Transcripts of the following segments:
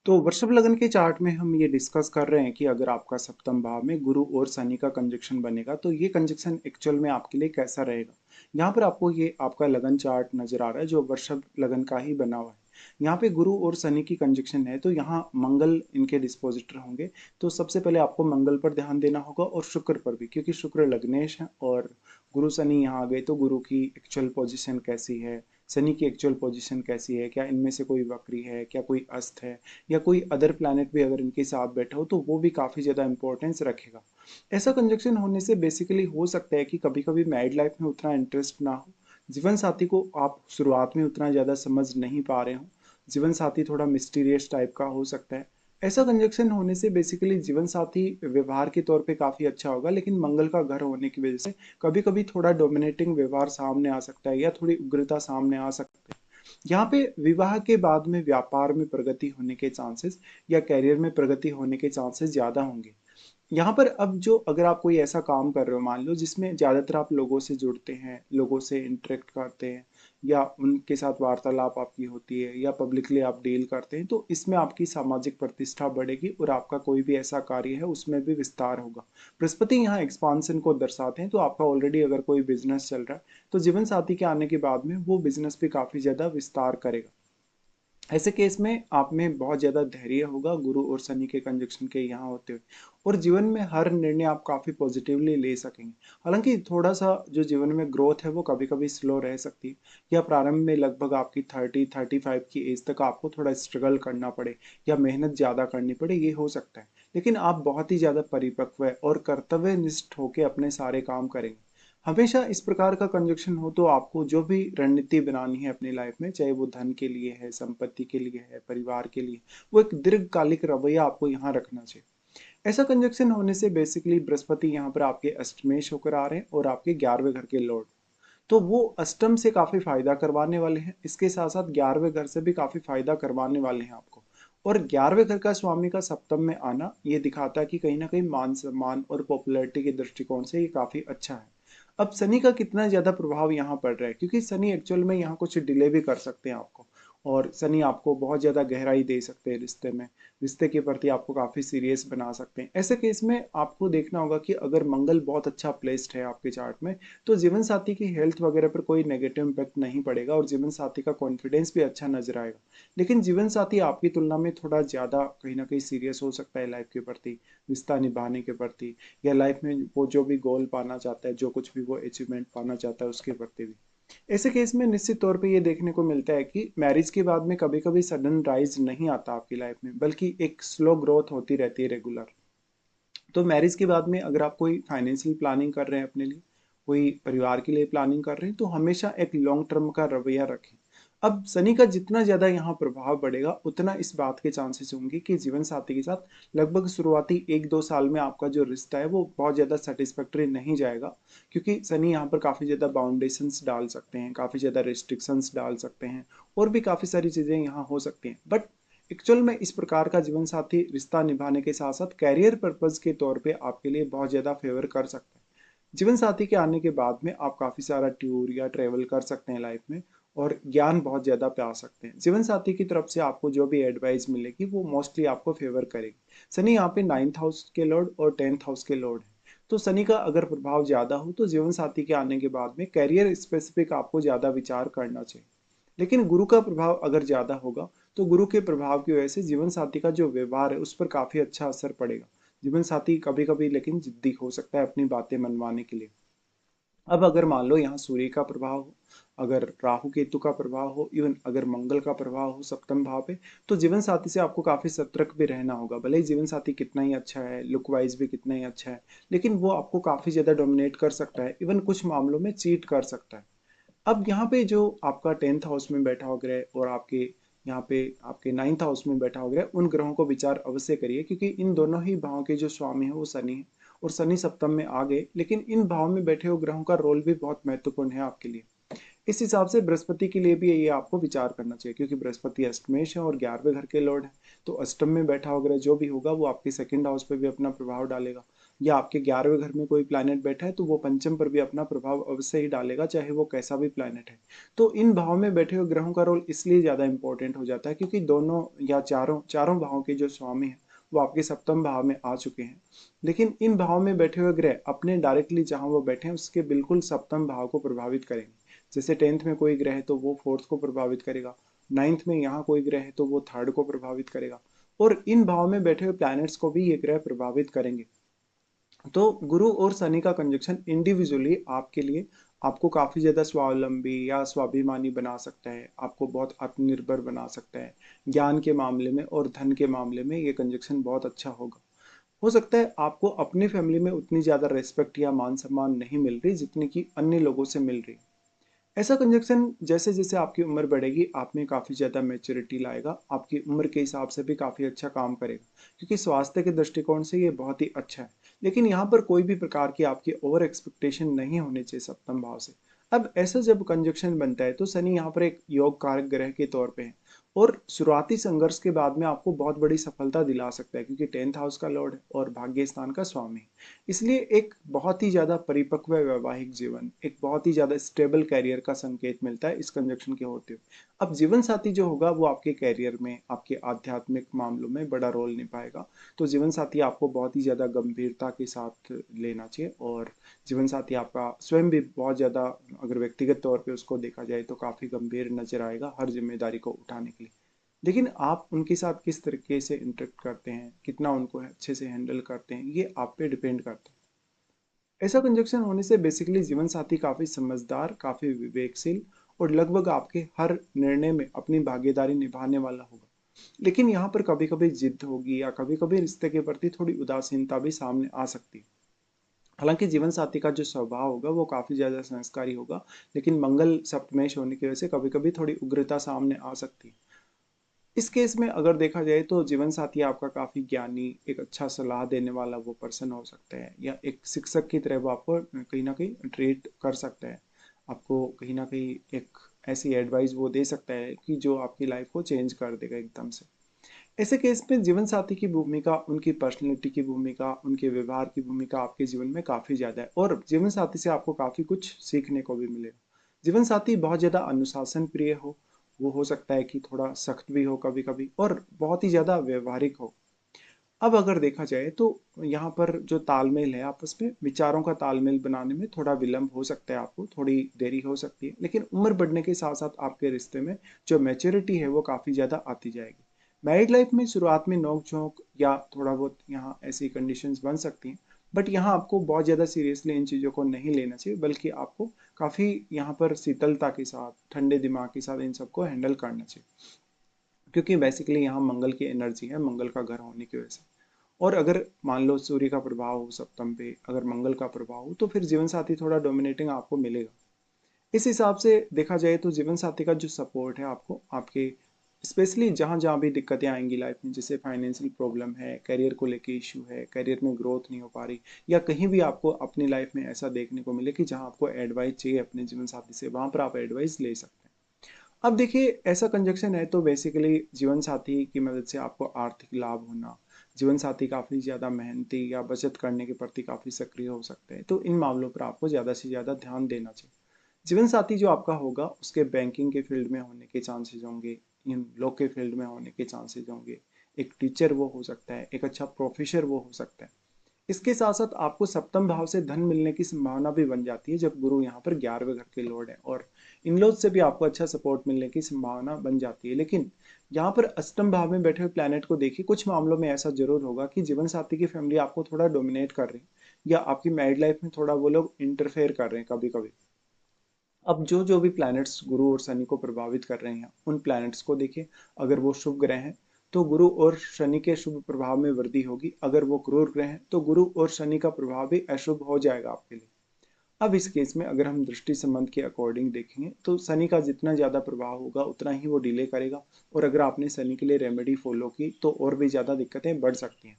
तो वृषभ लग्न के चार्ट में हम ये डिस्कस कर रहे हैं कि अगर आपका सप्तम भाव में गुरु और शनि का कंजक्शन बनेगा तो ये कंजक्शन एक्चुअल में आपके लिए कैसा रहेगा। यहाँ पर आपको ये आपका लगन चार्ट नजर आ रहा है जो वृषभ लगन का ही बना हुआ है। यहाँ पे गुरु और शनि की कंजक्शन है तो यहाँ मंगल इनके डिस्पोजिटर होंगे। तो सबसे पहले आपको मंगल पर ध्यान देना होगा और शुक्र पर भी, क्योंकि शुक्र लग्नेश है और गुरु शनि यहाँ आ गए तो गुरु की एक्चुअल पोजिशन कैसी है, शनि की एक्चुअल पोजीशन कैसी है, क्या इनमें से कोई वक्री है, क्या कोई अस्त है, या कोई अदर प्लैनेट भी अगर इनके साथ बैठा हो तो वो भी काफ़ी ज़्यादा इंपॉर्टेंस रखेगा। ऐसा कंजक्शन होने से बेसिकली हो सकता है कि कभी कभी मैरिड लाइफ में उतना इंटरेस्ट ना हो, जीवन साथी को आप शुरुआत में उतना ज़्यादा समझ नहीं पा रहे हो, जीवन साथी थोड़ा मिस्टीरियस टाइप का हो सकता है। ऐसा कंजक्शन होने से बेसिकली जीवन साथी व्यवहार के तौर पे काफ़ी अच्छा होगा, लेकिन मंगल का घर होने की वजह से कभी कभी थोड़ा डोमिनेटिंग व्यवहार सामने आ सकता है या थोड़ी उग्रता सामने आ सकती है। यहाँ पे विवाह के बाद में व्यापार में प्रगति होने के चांसेस या करियर में प्रगति होने के चांसेस ज्यादा होंगे। यहाँ पर अब जो अगर आप कोई ऐसा काम कर रहे हो मान लो जिसमें ज्यादातर आप लोगों से जुड़ते हैं, लोगों से इंटरेक्ट करते हैं या उनके साथ वार्तालाप आपकी होती है या पब्लिकली आप डील करते हैं, तो इसमें आपकी सामाजिक प्रतिष्ठा बढ़ेगी और आपका कोई भी ऐसा कार्य है उसमें भी विस्तार होगा। बृहस्पति यहाँ एक्सपांसन को दर्शाते हैं, तो आपका ऑलरेडी अगर कोई बिजनेस चल रहा है तो जीवन साथी के आने के बाद में वो बिजनेस भी काफी ज्यादा विस्तार करेगा। ऐसे केस में आप में बहुत ज्यादा धैर्य होगा गुरु और शनि के कंजक्शन के यहाँ होते हुए, और जीवन में हर निर्णय आप काफी पॉजिटिवली ले सकेंगे। हालांकि थोड़ा सा जो जीवन में ग्रोथ है वो कभी कभी स्लो रह सकती है, या प्रारंभ में लगभग आपकी 30-35 की एज तक आपको थोड़ा स्ट्रगल करना पड़े या मेहनत ज्यादा करनी पड़े, ये हो सकता है। लेकिन आप बहुत ही ज्यादा परिपक्व है और कर्तव्यनिष्ठ होकर अपने सारे काम करेंगे। हमेशा इस प्रकार का कंजक्शन हो तो आपको जो भी रणनीति बनानी है अपनी लाइफ में, चाहे वो धन के लिए है, संपत्ति के लिए है, परिवार के लिए, वो एक दीर्घकालिक रवैया आपको यहाँ रखना चाहिए। ऐसा कंजक्शन होने से बेसिकली बृहस्पति यहाँ पर आपके अष्टमेश होकर आ रहे हैं और आपके 11वें घर के लॉर्ड, तो वो अष्टम से काफी फायदा करवाने वाले हैं, इसके साथ साथ 11वें घर से भी काफी फायदा करवाने वाले हैं आपको। और 11वें घर का स्वामी का सप्तम में आना ये दिखाता है कि कहीं ना कहीं मान सम्मान और पॉपुलैरिटी के दृष्टिकोण से ये काफी अच्छा है। अब शनि का कितना ज्यादा प्रभाव यहाँ पड़ रहा है, क्योंकि शनि एक्चुअल में यहाँ कुछ डिले भी कर सकते हैं आपको, और शनि आपको बहुत ज्यादा गहराई दे सकते हैं रिश्ते में, रिश्ते के प्रति आपको काफी सीरियस बना सकते हैं। ऐसे केस में आपको देखना होगा कि अगर मंगल बहुत अच्छा प्लेस्ड है आपके चार्ट में तो जीवन साथी की हेल्थ वगैरह पर कोई नेगेटिव इम्पैक्ट नहीं पड़ेगा और जीवन साथी का कॉन्फिडेंस भी अच्छा नजर आएगा। लेकिन जीवन साथी आपकी तुलना में थोड़ा ज्यादा कहीं ना कहीं सीरियस हो सकता है लाइफ के प्रति, रिश्ता निभाने के प्रति, या लाइफ में वो जो भी गोल पाना चाहता है, जो कुछ भी वो अचीवमेंट पाना चाहता है उसके प्रति भी। ऐसे केस में निश्चित तौर पे ये देखने को मिलता है कि मैरिज के बाद में कभी कभी सडन राइज नहीं आता आपकी लाइफ में, बल्कि एक स्लो ग्रोथ होती रहती है रेगुलर। तो मैरिज के बाद में अगर आप कोई फाइनेंशियल प्लानिंग कर रहे हैं अपने लिए, कोई परिवार के लिए प्लानिंग कर रहे हैं, तो हमेशा एक लॉन्ग टर्म का रवैया रखें। अब शनि का जितना ज्यादा यहाँ प्रभाव बढ़ेगा उतना इस बात के चांसेस होंगे कि जीवन साथी के साथ लगभग शुरुआती 1-2 साल में आपका जो रिश्ता है वो बहुत ज्यादा सेटिस्फैक्टरी नहीं जाएगा, क्योंकि शनि यहाँ पर काफी ज्यादा बाउंडेशंस डाल सकते हैं, काफी ज्यादा रिस्ट्रिक्शंस डाल सकते हैं, और भी काफी सारी चीजें यहाँ हो सकती हैं। बट एक्चुअल में इस प्रकार का जीवन साथी रिश्ता निभाने के साथ साथ कैरियर पर्पज के तौर पे आपके लिए बहुत ज्यादा फेवर कर सकता है। जीवन साथी के आने के बाद में आप काफी सारा टूर या ट्रेवल कर सकते हैं लाइफ में, और ज्ञान बहुत ज्यादा पा सकते हैं। जीवन साथी की तरफ से आपको जो भी एडवाइस मिलेगी वो मोस्टली आपको फेवर करेगी। शनि यहाँ पे 9th हाउस के लॉर्ड और 10th हाउस के लॉर्ड है, तो शनि का अगर प्रभाव ज्यादा हो तो जीवन साथी के आने के बाद में कैरियर स्पेसिफिक आपको ज्यादा विचार करना चाहिए। लेकिन गुरु का प्रभाव अगर ज्यादा होगा तो गुरु के प्रभाव की वजह से जीवन साथी का जो व्यवहार है उस पर काफी अच्छा असर पड़ेगा। जीवन साथी कभी कभी लेकिन जिद्दी हो सकता है अपनी बातें मनवाने के लिए। अब अगर मान लो यहाँ सूर्य का प्रभाव हो, अगर राहु केतु का प्रभाव हो, इवन अगर मंगल का प्रभाव हो सप्तम भाव पे, तो जीवन साथी से आपको काफी सतर्क भी रहना होगा। भले ही जीवन साथी कितना ही अच्छा है, लुक वाइज भी कितना ही अच्छा है, लेकिन वो आपको काफी ज्यादा डोमिनेट कर सकता है, इवन कुछ मामलों में चीट कर सकता है। अब यहाँ पे जो आपका 10th हाउस में बैठा हुआ ग्रह और आपके यहाँ पे आपके 9th हाउस में बैठा हुआ ग्रह, उन ग्रहों को विचार अवश्य करिए, क्योंकि इन दोनों ही भावों के जो स्वामी है वो शनि है, और शनि सप्तम में आ गए, लेकिन इन भाव में बैठे हुए ग्रहों का रोल भी बहुत महत्वपूर्ण है आपके लिए। इस हिसाब से बृहस्पति के लिए भी ये आपको विचार करना चाहिए, क्योंकि बृहस्पति अष्टमेश है और 11वें घर के लॉर्ड है। तो अष्टम में बैठा वगैरह जो भी होगा वो आपके सेकंड हाउस पे भी अपना प्रभाव डालेगा, या आपके 11वें घर में कोई प्लैनेट बैठा है तो वो पंचम पर भी अपना प्रभाव अवश्य ही डालेगा, चाहे वो कैसा भी प्लैनेट है। तो इन भाव में बैठे हुए ग्रहों का रोल इसलिए ज्यादा इंपॉर्टेंट हो जाता है क्योंकि दोनों या चारों चारों भावों के जो स्वामी हैं वो आपके सप्तम भाव में आ चुके हैं। लेकिन इन भाव में बैठे हुए ग्रह अपने डायरेक्टली जहां वो बैठे हैं उसके बिल्कुल सप्तम भाव को प्रभावित करेंगे। जैसे 10th में कोई ग्रह है तो वो 4th को प्रभावित करेगा, 9th में यहाँ कोई ग्रह है तो वो 3rd को प्रभावित करेगा, और इन भाव में बैठे हुए प्लैनेट्स को भी ये ग्रह प्रभावित करेंगे। तो गुरु और शनि का कंजक्शन इंडिविजुअली आपके लिए आपको काफी ज्यादा स्वावलंबी या स्वाभिमानी बना सकता है, आपको बहुत आत्मनिर्भर बना सकता है। ज्ञान के मामले में और धन के मामले में ये कंजक्शन बहुत अच्छा होगा। हो सकता है आपको अपनी फैमिली में उतनी ज्यादा रेस्पेक्ट या मान सम्मान नहीं मिल रही जितनी कि अन्य लोगों से मिल रही। ऐसा कंजक्शन जैसे जैसे आपकी उम्र बढ़ेगी आप में काफ़ी ज़्यादा मैच्योरिटी लाएगा, आपकी उम्र के हिसाब से भी काफ़ी अच्छा काम करेगा, क्योंकि स्वास्थ्य के दृष्टिकोण से ये बहुत ही अच्छा है। लेकिन यहाँ पर कोई भी प्रकार की आपकी ओवर एक्सपेक्टेशन नहीं होनी चाहिए सप्तम भाव से। अब ऐसा जब कंजक्शन बनता है तो शनि यहाँ पर एक योग कारक ग्रह के तौर पे है, और शुरुआती संघर्ष के बाद में आपको बहुत बड़ी सफलता दिला सकता है, क्योंकि 10th हाउस का लॉर्ड है और भाग्य स्थान का स्वामी है। इसलिए एक बहुत ही ज्यादा परिपक्व वैवाहिक जीवन, एक बहुत ही ज्यादा स्टेबल कैरियर का संकेत मिलता है इस कंजक्शन के होते हुए। अब जीवन साथी जो होगा वो आपके कैरियर में, आपके आध्यात्मिक मामलों में बड़ा रोल निभाएगा। तो जीवन साथी आपको बहुत ही ज्यादा गंभीरता के साथ लेना चाहिए, और जीवन साथी आपका स्वयं भी बहुत ज्यादा, अगर व्यक्तिगत तौर पे उसको देखा जाए तो काफी गंभीर नजर आएगा हर जिम्मेदारी को उठाने के लिए। लेकिन आप उनके साथ किस तरीके से इंटरेक्ट करते हैं, कितना उनको अच्छे से हैंडल करते हैं, ये आप पे डिपेंड करता है। ऐसा कंजक्शन होने से बेसिकली जीवन साथी काफी समझदार, काफी विवेकशील और लगभग आपके हर निर्णय में अपनी भागीदारी निभाने वाला होगा। लेकिन यहाँ पर कभी कभी जिद होगी या कभी कभी रिश्ते के प्रति थोड़ी उदासीनता भी सामने आ सकती है। हालांकि जीवन साथी का जो स्वभाव होगा वो काफी ज्यादा संस्कारी होगा, लेकिन मंगल सप्तमेश होने की वजह से कभी कभी थोड़ी उग्रता सामने आ सकती है। इस केस में अगर देखा जाए तो जीवन साथी आपका काफी ज्ञानी, एक अच्छा सलाह देने वाला वो पर्सन हो सकता है, या एक शिक्षक की तरह वो आपको कहीं ना कहीं ट्रीट कर सकता है। आपको कहीं ना कहीं एक ऐसी एडवाइस वो दे सकता है कि जो आपकी लाइफ को चेंज कर देगा एकदम से। ऐसे केस में जीवन साथी की भूमिका, उनकी पर्सनैलिटी की भूमिका, उनके व्यवहार की भूमिका आपके जीवन में काफी ज्यादा है, और जीवन साथी से आपको काफी कुछ सीखने को भी मिलेगा। जीवन साथी बहुत ज्यादा अनुशासन प्रिय हो, वो हो सकता है कि थोड़ा सख्त भी हो कभी कभी, और बहुत ही ज्यादा व्यवहारिक हो। अब अगर देखा जाए तो यहाँ पर जो तालमेल है आपस में, विचारों का तालमेल बनाने में थोड़ा विलंब हो सकता है, आपको थोड़ी देरी हो सकती है, लेकिन उम्र बढ़ने के साथ साथ आपके रिश्ते में जो मैच्योरिटी है वो काफी ज्यादा आती जाएगी। मैरिड लाइफ में शुरुआत में नोक झोंक या थोड़ा बहुत यहाँ ऐसी कंडीशंस बन सकती हैं, बट यहाँ आपको बहुत ज्यादा सीरियसली इन चीजों को नहीं लेना चाहिए, बल्कि आपको काफी यहाँ पर शीतलता के साथ, ठंडे दिमाग के साथ इन सबको हैंडल करना चाहिए, क्योंकि बेसिकली यहाँ मंगल की एनर्जी है, मंगल का घर होने की वजह से। और अगर मान लो सूर्य का प्रभाव हो सप्तम पे, अगर मंगल का प्रभाव हो तो फिर जीवन साथी थोड़ा डोमिनेटिंग आपको मिलेगा। इस हिसाब से देखा जाए तो जीवन साथी का जो सपोर्ट है आपको आपके, स्पेशली जहाँ जहाँ भी दिक्कतें आएंगी लाइफ में, जैसे फाइनेंशियल प्रॉब्लम है, करियर को लेके इशू है, करियर में ग्रोथ नहीं हो पा रही, या कहीं भी आपको अपनी लाइफ में ऐसा देखने को मिले कि जहाँ आपको एडवाइस चाहिए अपने जीवन साथी से, वहां पर आप एडवाइस ले सकते हैं। अब देखिए ऐसा कंजक्शन है तो बेसिकली जीवन साथी की मदद से आपको आर्थिक लाभ होना, जीवन साथी काफी ज्यादा मेहनती या बचत करने के प्रति काफी सक्रिय हो सकते हैं, तो इन मामलों पर आपको ज्यादा से ज्यादा ध्यान देना चाहिए। जीवन साथी जो आपका होगा उसके बैंकिंग के फील्ड में होने के चांसेस होंगे, इन लॉ के फील्ड में होने के चांसेस होंगे, एक टीचर वो हो सकता है, एक अच्छा प्रोफेसर वो हो सकता है। इसके साथ साथ आपको सप्तम भाव से धन मिलने की संभावना भी बन जाती है जब गुरु यहाँ पर 11वें घर के लॉर्ड है, और इन लॉज से भी आपको अच्छा सपोर्ट मिलने की संभावना बन जाती है। लेकिन यहाँ पर अष्टम भाव में बैठे हुए प्लैनेट को देखिए, कुछ मामलों में ऐसा जरूर होगा कि जीवन साथी की फैमिली आपको थोड़ा डोमिनेट कर रही है, या आपकी मैरिड लाइफ में थोड़ा वो लोग इंटरफेयर कर रहे हैं कभी कभी। अब जो जो भी प्लैनेट्स गुरु और शनि को प्रभावित कर रहे हैं उन प्लैनेट्स को देखिए, अगर वो शुभ ग्रह हैं तो गुरु और शनि के शुभ प्रभाव में वृद्धि होगी, अगर वो क्रूर ग्रह हैं तो गुरु और शनि का प्रभाव भी अशुभ हो जाएगा आपके लिए। अब इस केस में अगर हम दृष्टि संबंध के अकॉर्डिंग देखेंगे तो शनि का जितना ज्यादा प्रभाव होगा उतना ही वो डिले करेगा, और अगर आपने शनि के लिए रेमेडी फॉलो की तो और भी ज्यादा दिक्कतें बढ़ सकती हैं।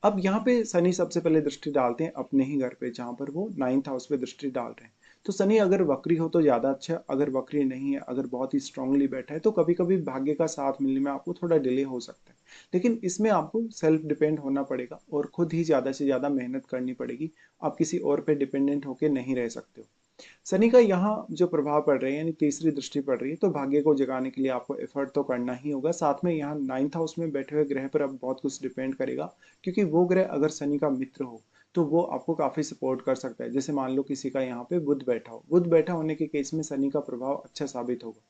अब यहाँ पे शनि सबसे पहले दृष्टि डालते हैं अपने ही घर पे, जहां पर वो 9th हाउस पे दृष्टि डाल रहे हैं। तो शनि अगर वक्री हो तो ज़्यादा अच्छा, अगर वक्री नहीं है, अगर बहुत ही स्ट्रांगली बैठा है तो कभी-कभी भाग्य का साथ मिलने में आपको थोड़ा डिले हो सकता है। लेकिन इसमें आपको सेल्फ डिपेंड होना पड़ेगा और खुद ही ज़्यादा से ज़्यादा मेहनत करनी पड़ेगी। आप किसी और पे डिपेंडेंट होके नहीं रह सकते हो। शनि का यहाँ जो प्रभाव पड़ रहे हैं यानी तीसरी दृष्टि पड़ रही है तो भाग्य को जगाने के लिए आपको एफर्ट तो करना ही होगा। साथ में यहाँ 9th हाउस में बैठे हुए ग्रह पर अब बहुत कुछ डिपेंड करेगा, क्योंकि वो ग्रह अगर शनि का मित्र हो तो वो आपको काफी सपोर्ट कर सकता है। जैसे मान लो किसी का यहाँ पे बुध बैठा हो, बुध बैठा होने के केस में शनि का प्रभाव अच्छा साबित होगा।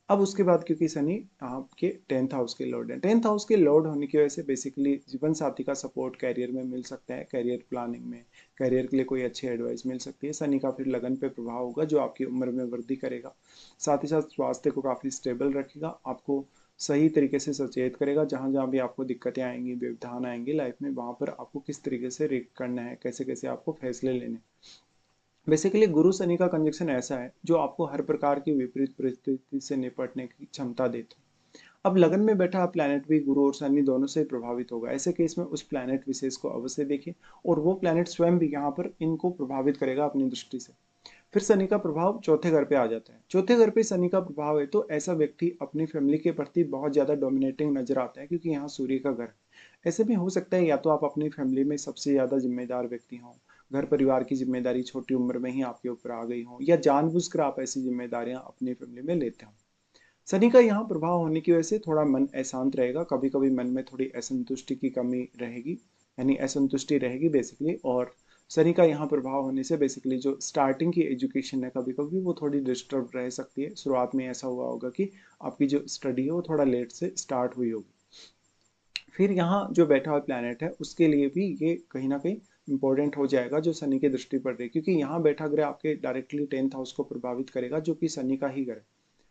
अब उसके बाद क्योंकि शनि आपके 10th हाउस के लॉर्ड है, 10th हाउस के लॉर्ड होने की वजह से बेसिकली जीवन साथी का सपोर्ट कैरियर में मिल सकता है, कैरियर प्लानिंग में, कैरियर के लिए कोई अच्छी एडवाइस मिल सकती है। शनि का फिर लगन पे प्रभाव होगा जो आपकी उम्र में वृद्धि करेगा। साथ ही साथ स्वास्थ्य को काफी स्टेबल रखेगा, आपको सही तरीके से सचेत करेगा। जहां जहां भी आपको दिक्कतें आएंगी, व्यवधान आएंगे लाइफ में, वहां पर आपको किस तरीके से रिएक्ट करना है, कैसे कैसे आपको फैसले लेने। बेसिकली गुरु शनि का कंजक्शन ऐसा है जो आपको हर प्रकार की विपरीत परिस्थिति से निपटने की क्षमता देता है। अब लगन में बैठा प्लैनेट भी गुरु और शनि दोनों से प्रभावित होगा। ऐसे केस में उस प्लैनेट विशेष को अवश्य देखिए और वो प्लैनेट स्वयं भी यहाँ पर इनको प्रभावित करेगा अपनी दृष्टि से। फिर शनि का प्रभाव चौथे घर पे आ जाता है। चौथे घर पे शनि का प्रभाव है तो ऐसा व्यक्ति अपनी फैमिली के प्रति बहुत ज्यादा डोमिनेटिंग नजर आता है, क्योंकि यहाँ सूर्य का घर है। ऐसे में हो सकता है या तो आप अपनी फैमिली में सबसे ज्यादा जिम्मेदार व्यक्ति हों, घर परिवार की जिम्मेदारी छोटी उम्र में ही आपके ऊपर आ गई हो, या जानबूझकर आप ऐसी जिम्मेदारियां अपनी फैमिली में लेते हो। शनि का यहाँ प्रभाव होने की वजह से थोड़ा मन अशांत रहेगा, कभी कभी मन में थोड़ी असंतुष्टि की कमी रहेगी, यानी असंतुष्टि रहेगी बेसिकली। और शनि का यहाँ प्रभाव होने से बेसिकली जो स्टार्टिंग की एजुकेशन है कभी कभी वो थोड़ी डिस्टर्ब रह सकती है। शुरुआत में ऐसा हुआ होगा कि आपकी जो स्टडी है वो थोड़ा लेट से स्टार्ट हुई होगी। फिर यहाँ जो बैठा हुआ प्लैनेट है उसके लिए भी ये कहीं ना कहीं इंपॉर्टेंट हो जाएगा जो शनि की दृष्टि पड़ रही है, क्योंकि यहाँ बैठा ग्रह आपके डायरेक्टली 10th हाउस को प्रभावित करेगा जो कि शनि का ही ग्रह है।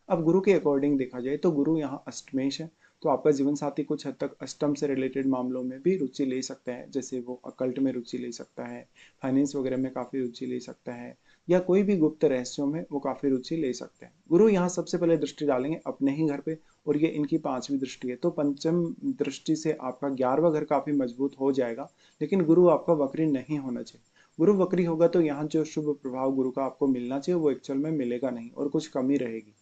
अब गुरु के अकॉर्डिंग देखा जाए तो गुरु यहाँ अष्टमेश है, तो आपका जीवन साथी कुछ हद तक अष्टम से रिलेटेड मामलों में भी रुचि ले सकता है। जैसे वो अकल्ट में रुचि ले सकता है, फाइनेंस वगैरह में काफी रुचि ले सकता है, या कोई भी गुप्त रहस्यों में वो काफी रुचि ले सकते हैं। गुरु यहाँ सबसे पहले दृष्टि डालेंगे अपने ही घर पे, और ये इनकी 5वीं दृष्टि है। तो पंचम दृष्टि से आपका 11वां घर काफी मजबूत हो जाएगा। लेकिन गुरु आपका वक्री नहीं होना चाहिए। गुरु वक्री होगा तो यहाँ जो शुभ प्रभाव गुरु का आपको मिलना चाहिए वो एक्चुअल में मिलेगा नहीं और कुछ कमी रहेगी।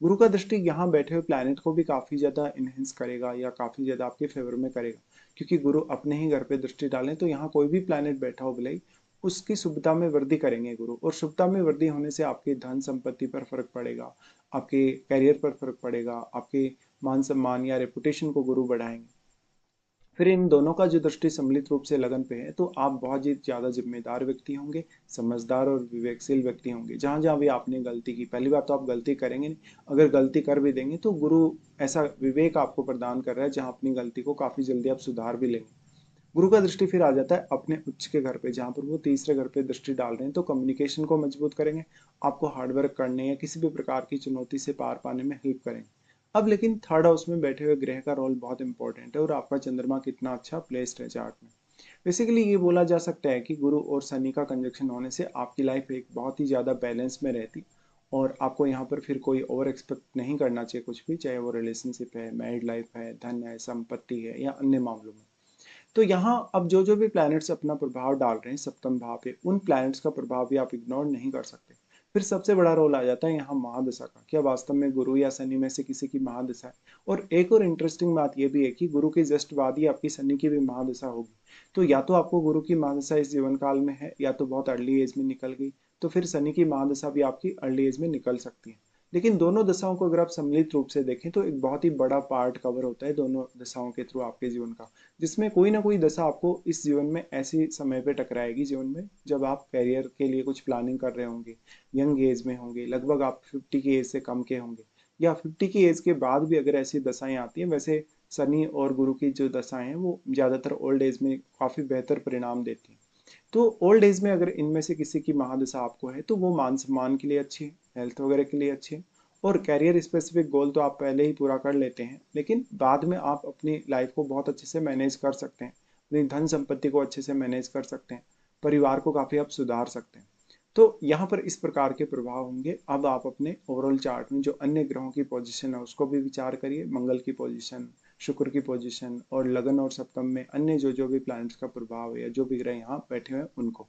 गुरु का दृष्टि यहाँ बैठे हुए प्लैनेट को भी काफी ज्यादा इनहेंस करेगा या काफी ज्यादा आपके फेवर में करेगा, क्योंकि गुरु अपने ही घर पे दृष्टि डालें तो यहाँ कोई भी प्लैनेट बैठा हो भले ही, उसकी शुभता में वृद्धि करेंगे गुरु। और शुभता में वृद्धि होने से आपके धन संपत्ति पर फर्क पड़ेगा, आपके कैरियर पर फर्क पड़ेगा, आपके मान सम्मान या रेपुटेशन को गुरु बढ़ाएंगे। फिर इन दोनों का जो दृष्टि सम्मिलित रूप से लगन पे है तो आप बहुत ही ज्यादा जिम्मेदार व्यक्ति होंगे, समझदार और विवेकशील व्यक्ति होंगे। जहां जहां भी आपने गलती की, पहली बात तो आप गलती करेंगे नहीं, अगर गलती कर भी देंगे तो गुरु ऐसा विवेक आपको प्रदान कर रहा है जहां अपनी गलती को काफी जल्दी आप सुधार भी लेंगे। गुरु का दृष्टि फिर आ जाता है अपने उच्च के घर पे, जहां पर वो तीसरे घर पे दृष्टि डाल रहे हैं तो कम्युनिकेशन को मजबूत करेंगे, आपको हार्डवर्क करने या किसी भी प्रकार की चुनौती से पार पाने में हेल्प करेंगे। अब लेकिन थर्ड हाउस में बैठे हुए ग्रह का रोल बहुत इंपॉर्टेंट है और आपका चंद्रमा कितना अच्छा प्लेस्ड है चार्ट में। बेसिकली ये बोला जा सकता है कि गुरु और शनि का कंजक्शन होने से आपकी लाइफ एक बहुत ही ज्यादा बैलेंस में रहती, और आपको यहाँ पर फिर कोई ओवर एक्सपेक्ट नहीं करना चाहिए कुछ भी, चाहे वो रिलेशनशिप है, मैरिड लाइफ है, धन है, संपत्ति है या अन्य मामलों में। तो यहाँ अब जो जो भी प्लैनेट्स अपना प्रभाव डाल रहे हैं सप्तम भाव पे, उन प्लैनेट्स का प्रभाव भी आप इग्नोर नहीं कर सकते। फिर सबसे बड़ा रोल आ जाता है यहाँ महादशा का, क्या वास्तव में गुरु या शनि में से किसी की महादशा है। और एक और इंटरेस्टिंग बात यह भी है कि गुरु के जस्ट बाद ही आपकी शनि की भी महादशा होगी। तो या तो आपको गुरु की महादशा इस जीवन काल में है या तो बहुत अर्ली एज में निकल गई, तो फिर शनि की महादशा भी आपकी अर्ली एज में निकल सकती है। लेकिन दोनों दशाओं को अगर आप सम्मिलित रूप से देखें तो एक बहुत ही बड़ा पार्ट कवर होता है दोनों दशाओं के थ्रू आपके जीवन का, जिसमें कोई ना कोई दशा आपको इस जीवन में ऐसी समय पे टकराएगी जीवन में जब आप करियर के लिए कुछ प्लानिंग कर रहे होंगे, यंग एज में होंगे, लगभग आप 50 की एज से कम के होंगे, या 50 की एज के बाद भी अगर ऐसी दशाएं आती हैं। वैसे शनि और गुरु की जो दशाएं हैं वो ज्यादातर ओल्ड एज में काफी बेहतर परिणाम देती हैं। तो ओल्ड एज में अगर इनमें से किसी की महादशा आपको है तो वो मान सम्मान के लिए अच्छी है, हेल्थ वगैरह के लिए अच्छी है, और कैरियर स्पेसिफिक गोल तो आप पहले ही पूरा कर लेते हैं, लेकिन बाद में आप अपनी लाइफ को बहुत अच्छे से मैनेज कर सकते हैं, अपनी धन संपत्ति को अच्छे से मैनेज कर सकते हैं, परिवार को काफी आप सुधार सकते हैं। तो यहाँ पर इस प्रकार के प्रभाव होंगे। अब आप अपने ओवरऑल चार्ट में जो अन्य ग्रहों की पोजीशन है उसको भी विचार करिए, मंगल की पोजीशन, शुक्र की पोजीशन, और लगन और सप्तम में अन्य जो जो भी प्लैनेट्स का प्रभाव है या जो भी ग्रह यहाँ बैठे हुए हैं उनको।